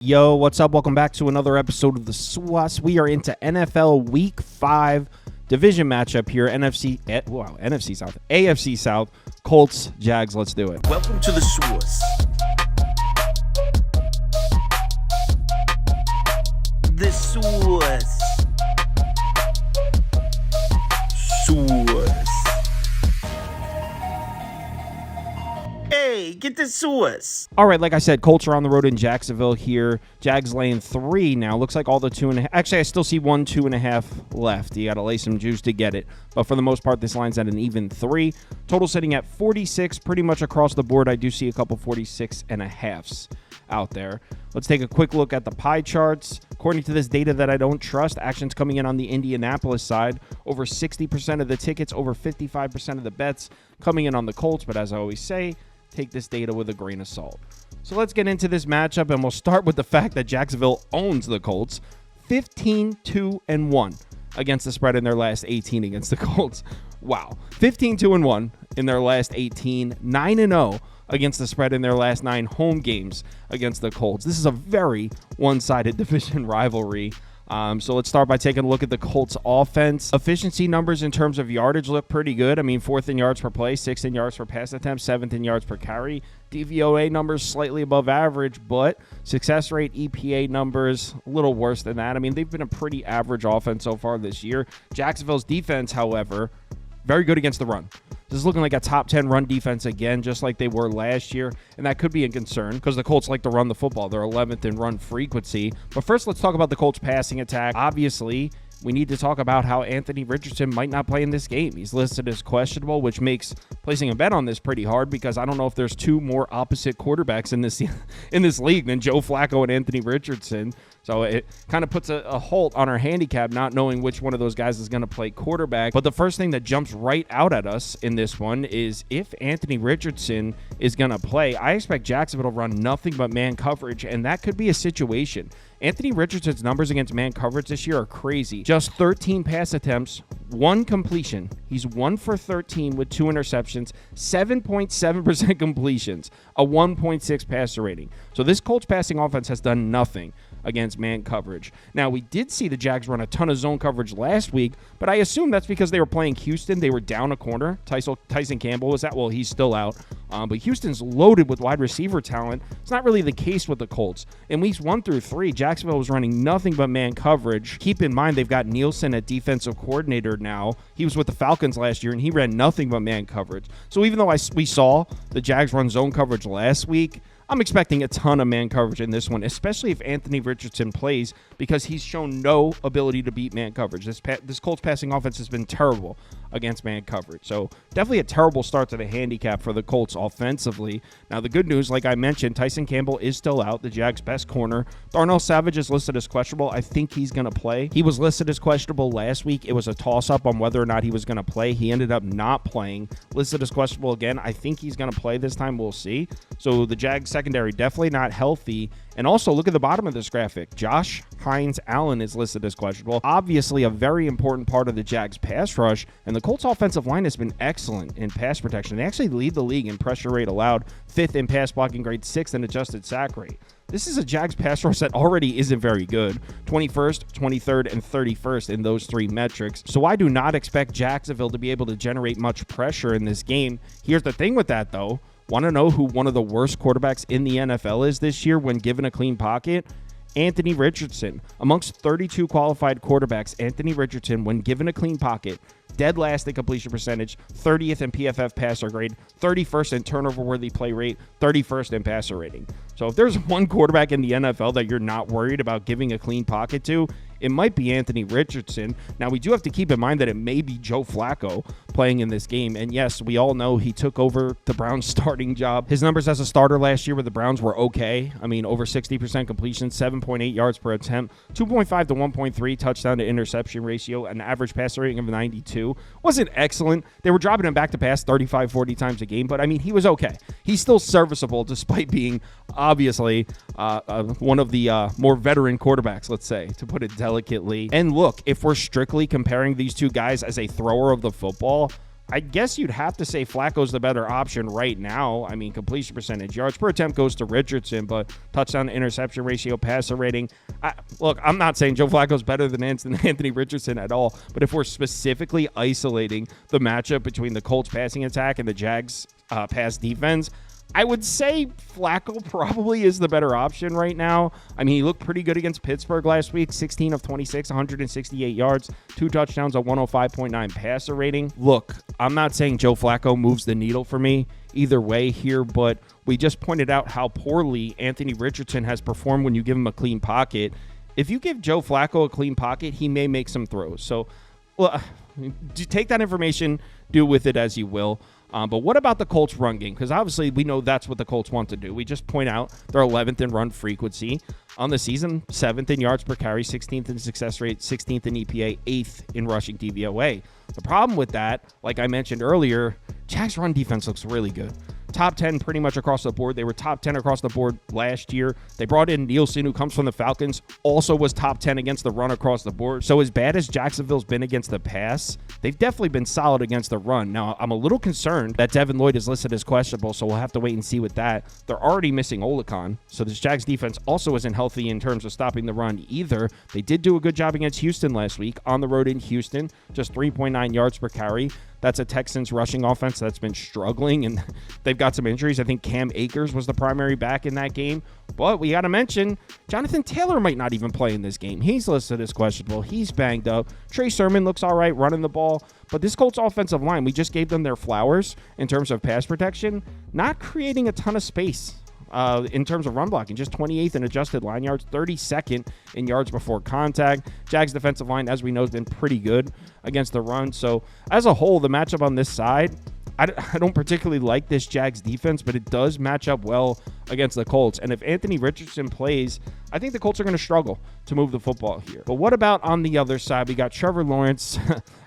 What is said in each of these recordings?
Yo, what's up? Welcome back to another episode of the SWAS. We are into NFL Week 5 division matchup here. NFC South, AFC South, Colts, Jags. Let's do it. Welcome to the SWAS. The SWAS. SWAS. Hey, get the SWAS. All right, like I said, Colts are on the road in Jacksonville here. Jags laying 3 now. Looks like all the 2.5. Actually, I still see 2.5 left. You got to lay some juice to get it. But for the most part, this line's at an even 3. Total sitting at 46, pretty much across the board. I do see a couple 46.5s out there. Let's take a quick look at the pie charts. According to this data that I don't trust, action's coming in on the Indianapolis side. Over 60% of the tickets, over 55% of the bets coming in on the Colts. But as I always say, take this data with a grain of salt. So let's get into this matchup, and we'll start with the fact that Jacksonville owns the Colts. 15-2-1 against the spread in their last 18 against the Colts. Wow. 15-2-1 in their last 18. 9-0 against the spread in their last 9 home games against the Colts. This is a very one-sided division rivalry. So let's start by taking a look at the Colts offense. Efficiency numbers in terms of yardage look pretty good. I mean, 4th in yards per play, 6th in yards per pass attempt, 7th in yards per carry. DVOA numbers slightly above average, but success rate, EPA numbers, a little worse than that. I mean, they've been a pretty average offense so far this year. Jacksonville's defense, however, very good against the run. This is looking like a top 10 run defense again, just like they were last year, and that could be a concern because the Colts like to run the football. They're 11th in run frequency. But first, let's talk about the Colts passing attack. Obviously, we need to talk about how Anthony Richardson might not play in this game. He's listed as questionable, which makes placing a bet on this pretty hard because I don't know if there's 2 more opposite quarterbacks in this league than Joe Flacco and Anthony Richardson. So it kind of puts a halt on our handicap, not knowing which one of those guys is going to play quarterback. But the first thing that jumps right out at us in this one is if Anthony Richardson is going to play, I expect Jacksonville to run nothing but man coverage, and that could be a situation. Anthony Richardson's numbers against man coverage this year are crazy. Just 13 pass attempts, 1 completion. He's 1 for 13 with 2 interceptions, 7.7% completions, a 1.6 passer rating. So this Colts passing offense has done nothing against man coverage. Now, we did see the Jags run a ton of zone coverage last week, but I assume that's because they were playing Houston. They were down a corner. Tyson Campbell was out. Well, he's still out. But Houston's loaded with wide receiver talent. It's not really the case with the Colts. In weeks 1 through 3, Jacksonville was running nothing but man coverage. Keep in mind, they've got Nielsen at defensive coordinator now. He was with the Falcons last year, and he ran nothing but man coverage. So even though we saw the Jags run zone coverage last week, I'm expecting a ton of man coverage in this one, especially if Anthony Richardson plays, because he's shown no ability to beat man coverage. This Colts passing offense has been terrible against man coverage. So definitely a terrible start to the handicap for the Colts offensively. Now, the good news, like I mentioned, Tyson Campbell is still out, the Jags' best corner. Darnell Savage is listed as questionable. I think he's going to play. He was listed as questionable last week. It was a toss-up on whether or not he was going to play. He ended up not playing. Listed as questionable again. I think he's going to play this time. We'll see. So the Jags secondary definitely not healthy. And also, look at the bottom of this graphic. Josh Hines-Allen is listed as questionable. Obviously, a very important part of the Jags pass rush, and the Colts offensive line has been excellent in pass protection. They actually lead the league in pressure rate allowed, 5th in pass blocking grade, 6th in adjusted sack rate. This is a Jags pass rush that already isn't very good. 21st, 23rd, and 31st in those 3 metrics. So I do not expect Jacksonville to be able to generate much pressure in this game. Here's the thing with that, though. Want to know who one of the worst quarterbacks in the NFL is this year when given a clean pocket? Anthony Richardson. Amongst 32 qualified quarterbacks, Anthony Richardson, when given a clean pocket, dead last in completion percentage, 30th in PFF passer grade, 31st in turnover-worthy play rate, 31st in passer rating. So if there's one quarterback in the NFL that you're not worried about giving a clean pocket to, it might be Anthony Richardson. Now, we do have to keep in mind that it may be Joe Flacco playing in this game. And yes, we all know he took over the Browns starting job. His numbers as a starter last year with the Browns were okay. I mean, over 60% completion, 7.8 yards per attempt, 2.5 to 1.3 touchdown to interception ratio, an average passer rating of 92. Wasn't excellent. They were dropping him back to pass 35, 40 times a game, but I mean, he was okay. He's still serviceable despite being obviously one of the more veteran quarterbacks, let's say, to put it delicately. And look, if we're strictly comparing these two guys as a thrower of the football, I guess you'd have to say Flacco's the better option right now. I mean, completion percentage, yards per attempt goes to Richardson, but touchdown to interception ratio, passer rating. Look, I'm not saying Joe Flacco's better than Anthony Richardson at all, but if we're specifically isolating the matchup between the Colts passing attack and the Jags pass defense, I would say Flacco probably is the better option right now. I mean, he looked pretty good against Pittsburgh last week, 16 of 26, 168 yards, 2 touchdowns, a 105.9 passer rating. Look, I'm not saying Joe Flacco moves the needle for me either way here, but we just pointed out how poorly Anthony Richardson has performed when you give him a clean pocket. If you give Joe Flacco a clean pocket, he may make some throws. So, well, take that information, do with it as you will. But what about the Colts run game? Because obviously we know that's what the Colts want to do. We just point out they're 11th in run frequency on the season, 7th in yards per carry, 16th in success rate, 16th in EPA, 8th in rushing DVOA. The problem with that, like I mentioned earlier, Jags' run defense looks really good. Top 10 pretty much across the board. They were top 10 across the board last year. They brought in Nielsen, who comes from the Falcons, also was top 10 against the run across the board. So as bad as Jacksonville's been against the pass, they've definitely been solid against the run. Now, I'm a little concerned that Devin Lloyd is listed as questionable, so we'll have to wait and see with that. They're already missing Olakon, so this Jags defense also isn't healthy in terms of stopping the run either. They did do a good job against Houston last week on the road in Houston, just 3.9 yards per carry. That's a Texans rushing offense that's been struggling, and they've got some injuries. I think Cam Akers was the primary back in that game. But we got to mention, Jonathan Taylor might not even play in this game. He's listed as questionable. He's banged up. Trey Sermon looks all right running the ball. But this Colts offensive line, we just gave them their flowers in terms of pass protection, not creating a ton of space. In terms of run blocking, just 28th in adjusted line yards, 32nd in yards before contact. Jags defensive line, as we know, has been pretty good against the run. So as a whole, the matchup on this side, I don't particularly like this Jags defense, but it does match up well against the Colts. And if Anthony Richardson plays, I think the Colts are going to struggle to move the football here. But what about on the other side? We got Trevor Lawrence,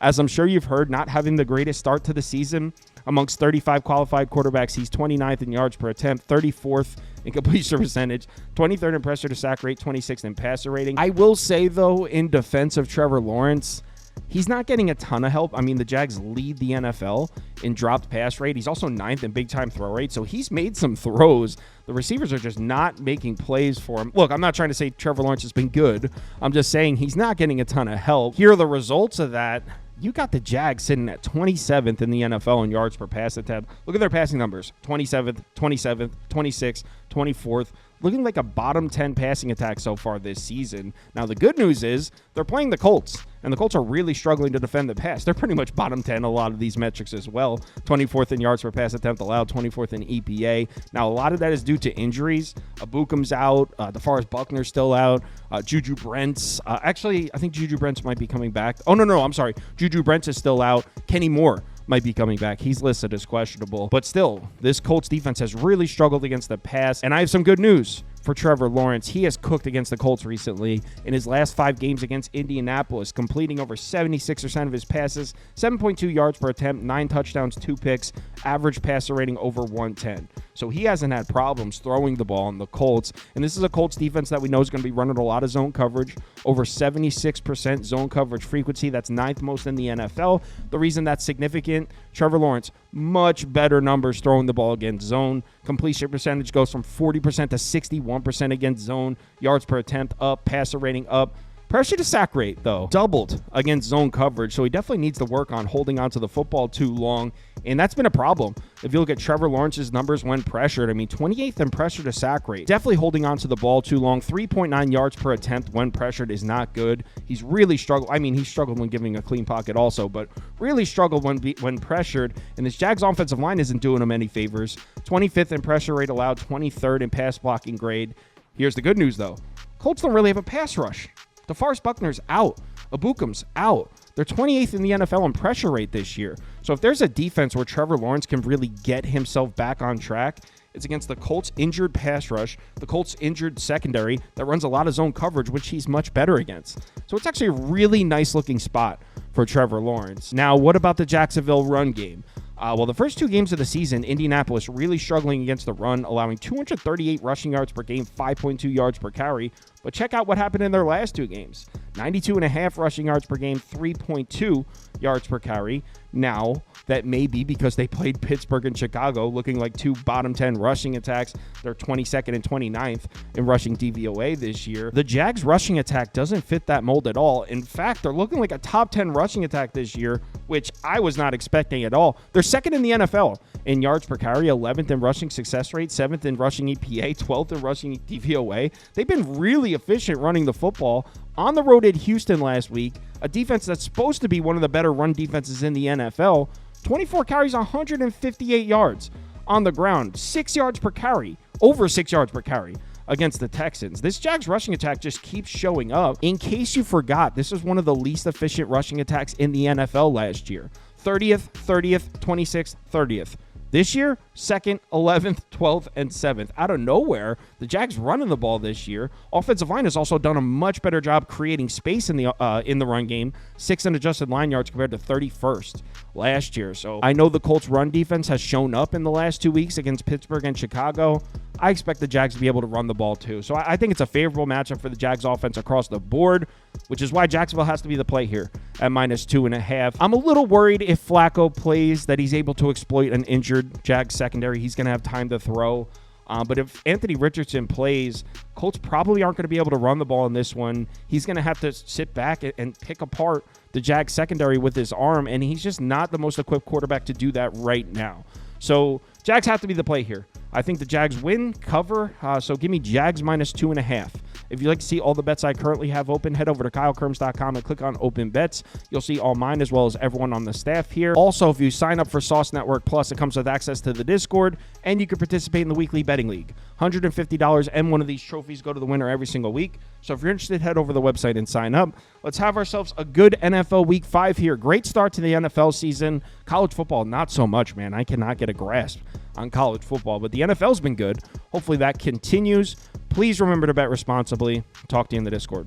as I'm sure you've heard, not having the greatest start to the season. Amongst 35 qualified quarterbacks, he's 29th in yards per attempt, 34th in completion percentage, 23rd in pressure to sack rate, 26th in passer rating. I will say, though, in defense of Trevor Lawrence, he's not getting a ton of help. I mean, the Jags lead the NFL in dropped pass rate. He's also 9th in big-time throw rate, so he's made some throws. The receivers are just not making plays for him. Look, I'm not trying to say Trevor Lawrence has been good. I'm just saying he's not getting a ton of help. Here are the results of that. You got the Jags sitting at 27th in the NFL in yards per pass attempt. Look at their passing numbers. 27th, 26th, 24th. Looking like a bottom 10 passing attack so far this season. Now, the good news is they're playing the Colts, and the Colts are really struggling to defend the pass. They're pretty much bottom 10 a lot of these metrics as well. 24th in yards per pass attempt allowed, 24th in EPA. Now, a lot of that is due to injuries. Abukum's out. DeForest Buckner's still out. Juju Brents. Actually, I think Juju Brents might be coming back. Oh, no, I'm sorry. Juju Brents is still out. Kenny Moore might be coming back. He's listed as questionable. But still, this Colts defense has really struggled against the pass. And I have some good news for Trevor Lawrence. He has cooked against the Colts recently in his last 5 games against Indianapolis, completing over 76% of his passes, 7.2 yards per attempt, 9 touchdowns, 2 picks, average passer rating over 110. So he hasn't had problems throwing the ball in the Colts. And this is a Colts defense that we know is going to be running a lot of zone coverage, over 76% zone coverage frequency. That's 9th most in the NFL. The reason that's significant, Trevor Lawrence, much better numbers throwing the ball against zone. Completion percentage goes from 40% to 61% against zone. Yards per attempt up, passer rating up. Pressure to sack rate, though, doubled against zone coverage, so he definitely needs to work on holding onto the football too long, and that's been a problem. If you look at Trevor Lawrence's numbers when pressured, I mean, 28th in pressure to sack rate. Definitely holding onto the ball too long. 3.9 yards per attempt when pressured is not good. He's really struggled. I mean, he struggled when giving a clean pocket also, but really struggled when pressured, and this Jags offensive line isn't doing him any favors. 25th in pressure rate allowed, 23rd in pass blocking grade. Here's the good news, though. Colts don't really have a pass rush. DeForest Buckner's out. Abukum's out. They're 28th in the NFL in pressure rate this year. So if there's a defense where Trevor Lawrence can really get himself back on track, it's against the Colts' injured pass rush, the Colts' injured secondary that runs a lot of zone coverage, which he's much better against. So it's actually a really nice-looking spot for Trevor Lawrence. Now, what about the Jacksonville run game? Well, the first 2 games of the season, Indianapolis really struggling against the run, allowing 238 rushing yards per game, 5.2 yards per carry. But check out what happened in their last 2 games. 92.5 rushing yards per game, 3.2 yards per carry. Now, That may be because they played Pittsburgh and Chicago, looking like two bottom 10 rushing attacks. They're 22nd and 29th in rushing DVOA this year. The Jags rushing attack doesn't fit that mold at all. In fact, they're looking like a top 10 rushing attack this year, which I was not expecting at all. They're second in the NFL in yards per carry, 11th in rushing success rate, 7th in rushing EPA, 12th in rushing DVOA. They've been really efficient running the football. On the road at Houston last week, a defense that's supposed to be one of the better run defenses in the NFL, 24 carries, 158 yards on the ground, 6 yards per carry, over 6 yards per carry against the Texans. This Jags rushing attack just keeps showing up. In case you forgot, this is one of the least efficient rushing attacks in the NFL last year. 30th, 26th, 30th. This year, 2nd, 11th, 12th, and 7th. Out of nowhere, the Jags running the ball this year. Offensive line has also done a much better job creating space in the run game. 6th in adjusted line yards compared to 31st last year. So I know the Colts run defense has shown up in the last 2 weeks against Pittsburgh and Chicago. I expect the Jags to be able to run the ball too. So I think it's a favorable matchup for the Jags offense across the board, which is why Jacksonville has to be the play here at -2.5. I'm a little worried if Flacco plays that he's able to exploit an injured Jags secondary. He's going to have time to throw. But if Anthony Richardson plays, Colts probably aren't going to be able to run the ball in this one. He's going to have to sit back and pick apart the Jags secondary with his arm, and he's just not the most equipped quarterback to do that right now. So Jags have to be the play here. I think the Jags win, cover, so give me Jags -2.5. If you'd like to see all the bets I currently have open, head over to KyleKirms.com and click on Open Bets. You'll see all mine as well as everyone on the staff here. Also, if you sign up for Sauce Network Plus, it comes with access to the Discord, and you can participate in the weekly betting league. $150 and one of these trophies go to the winner every single week. So if you're interested, head over to the website and sign up. Let's have ourselves a good NFL Week 5 here. Great start to the NFL season. College football, not so much, man. I cannot get a grasp on college football, but the NFL's been good. Hopefully that continues. Please remember to bet responsibly. Talk to you in the Discord.